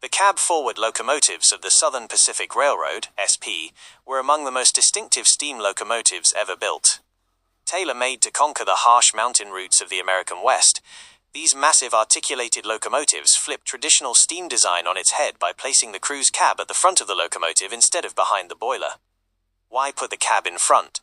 The cab-forward locomotives of the Southern Pacific Railroad, SP, were among the most distinctive steam locomotives ever built. Tailor-made to conquer the harsh mountain routes of the American West, these massive articulated locomotives flipped traditional steam design on its head by placing the crew's cab at the front of the locomotive instead of behind the boiler. Why put the cab in front?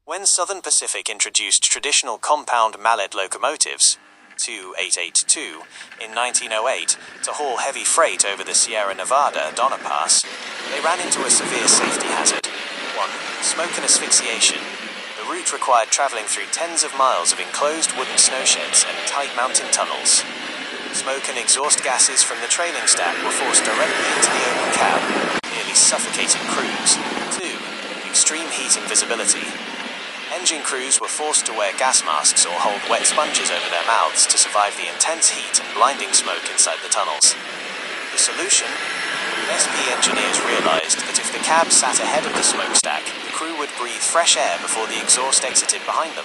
When Southern Pacific introduced traditional compound mallet locomotives, 2882, in 1908 to haul heavy freight over the Sierra Nevada Donner Pass, they ran into a severe safety hazard. 1. Smoke and asphyxiation. The route required traveling through tens of miles of enclosed wooden snowsheds and tight mountain tunnels. Smoke and exhaust gases from the trailing stack were forced directly into the open cab, nearly suffocating crews. 2. Extreme heat and visibility. Engine crews were forced to wear gas masks or hold wet sponges over their mouths to survive the intense heat and blinding smoke inside the tunnels. The solution? SP engineers realized that if the cab sat ahead of the smokestack, the crew would breathe fresh air before the exhaust exited behind them.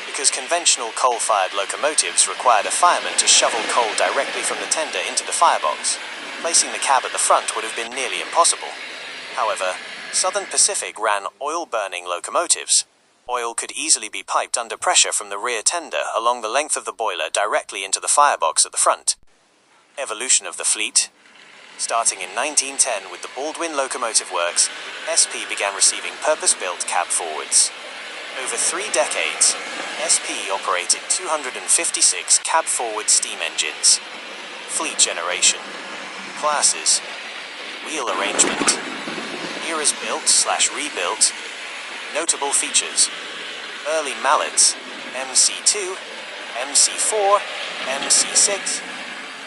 Because conventional coal-fired locomotives required a fireman to shovel coal directly from the tender into the firebox, placing the cab at the front would have been nearly impossible. However, Southern Pacific ran oil-burning locomotives. Oil could easily be piped under pressure from the rear tender along the length of the boiler directly into the firebox at the front. Evolution of the fleet. Starting in 1910 with the Baldwin Locomotive Works, SP began receiving purpose-built cab forwards. Over 3 decades, SP operated 256 cab-forward steam engines. Fleet generation. Classes. Wheel arrangement. Eras built/rebuilt. Notable features. Early mallets, MC2, MC4, MC6,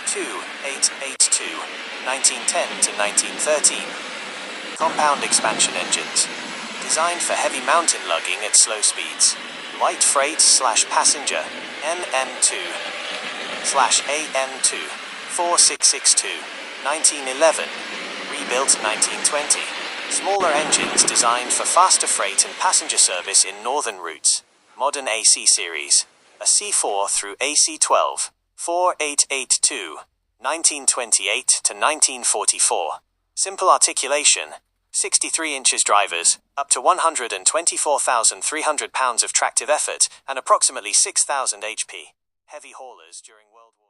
2882, 1910 to 1913. Compound expansion engines, designed for heavy mountain lugging at slow speeds. Light freight/passenger, MM2/AM2, 4662, 1911, rebuilt 1920. Smaller engines designed for faster freight and passenger service in northern routes. Modern AC series, a C4 through AC12, 4882, 1928 to 1944. Simple articulation, 63 inches drivers, up to 124,300 pounds of tractive effort, and approximately 6,000 HP. Heavy haulers during World War